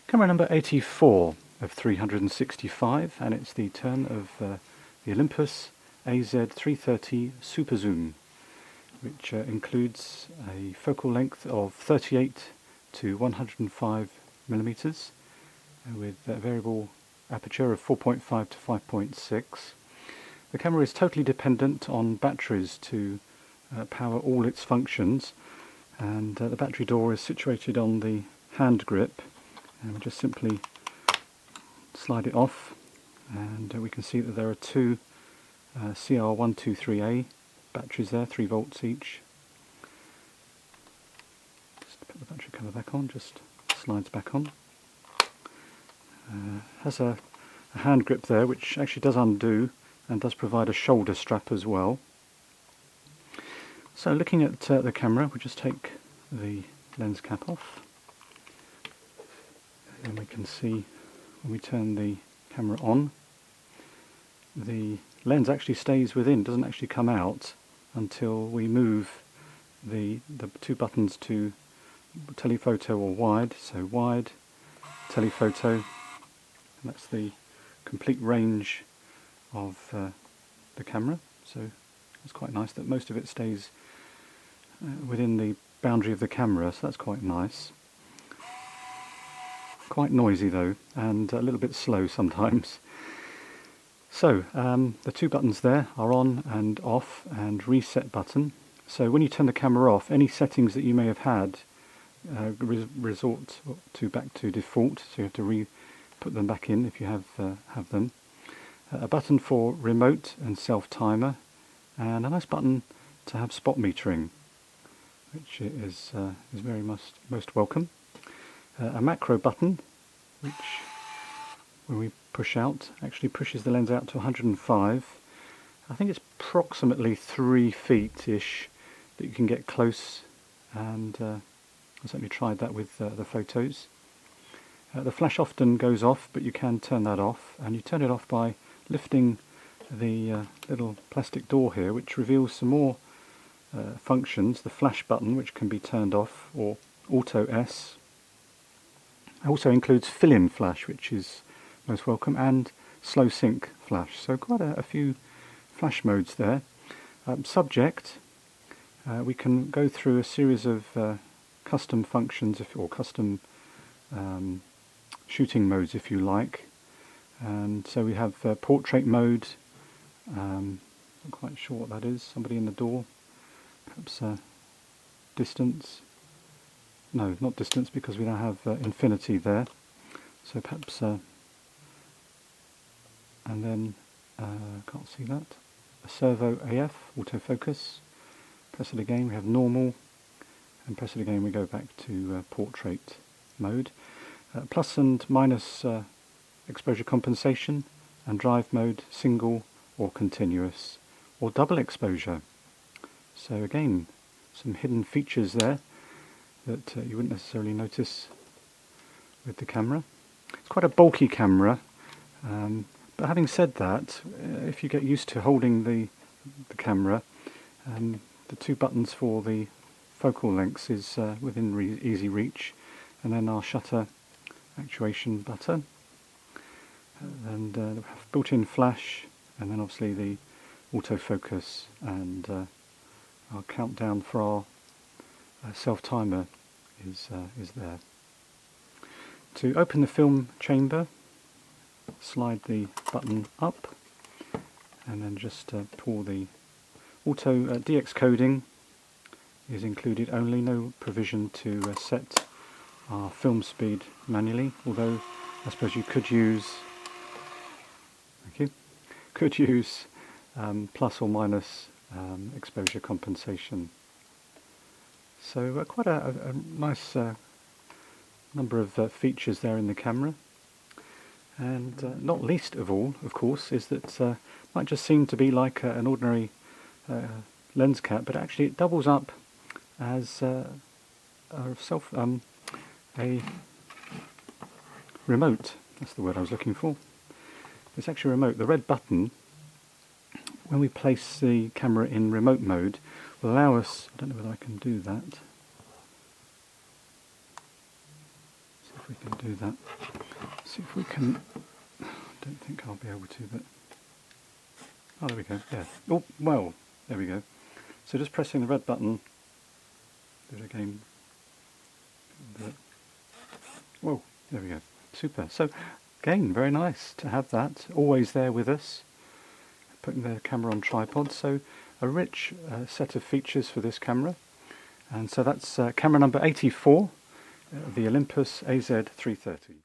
Camera number 84 of 365, and it's the turn of the Olympus AZ330 Super Zoom, which includes a focal length of 38 to 105 millimeters with a variable aperture of 4.5 to 5.6. The camera is totally dependent on batteries to power all its functions, and the battery door is situated on the hand grip, and we just simply slide it off, and we can see that there are two CR123A batteries there, 3 volts each. Just put the battery cover back on, just slides back on. Has a hand grip there which actually does undo and does provide a shoulder strap as well. So looking at the camera, we'll just take the lens cap off, and we can see when we turn the camera on, the lens actually stays within, doesn't actually come out until we move the two buttons to telephoto or wide. So wide, telephoto, and that's the complete range of the camera. So it's quite nice that most of it stays within the boundary of the camera, so that's quite nice. Quite noisy though, and a little bit slow sometimes. So the two buttons there are on and off, and reset button. So when you turn the camera off, any settings that you may have had resort to back to default, so you have to put them back in if you have them. A button for remote and self-timer, and a nice button to have spot metering, which is very most welcome. A macro button, which when we push out actually pushes the lens out to 105. I think it's approximately 3 feet-ish that you can get close, and I certainly tried that with the photos. The flash often goes off, but you can turn that off, and you turn it off by lifting the little plastic door here, which reveals some more functions. The flash button, which can be turned off, or auto S. It also includes fill-in flash, which is most welcome, and slow sync flash. So quite a few flash modes there. Subject, we can go through a series of custom functions or custom shooting modes if you like. And so we have portrait mode, not quite sure what that is, somebody in the door, perhaps distance, no, not distance, because we now have infinity there, so perhaps, and then, can't see that, a servo AF, autofocus, press it again, we have normal, and press it again, we go back to portrait mode, plus and minus exposure compensation, and drive mode single or continuous or double exposure. So again, some hidden features there that you wouldn't necessarily notice with the camera. It's quite a bulky camera, but having said that, if you get used to holding the camera, the two buttons for the focal lengths is within easy reach, and then our shutter actuation button, and we have built-in flash, and then obviously the autofocus, and our countdown for our self-timer is there. To open the film chamber, slide the button up, and then just pull the auto DX coding is included only, no provision to set our film speed manually, although I suppose you could use plus or minus exposure compensation. So quite a nice number of features there in the camera, and not least of all, of course, is that might just seem to be like an ordinary lens cap, but actually it doubles up as a remote. That's the word I was looking for. It's actually a remote. The red button, when we place the camera in remote mode, will allow us, I don't know whether I can do that, see if if we can do that. See if we can. I don't think I'll be able to, but oh, there we go. Yeah. Oh, well, there we go. So just pressing the red button. Do it again. Whoa, there we go. Super. So again, very nice to have that always there with us. Putting the camera on tripod. So a rich set of features for this camera. And so that's camera number 84, the Olympus AZ330.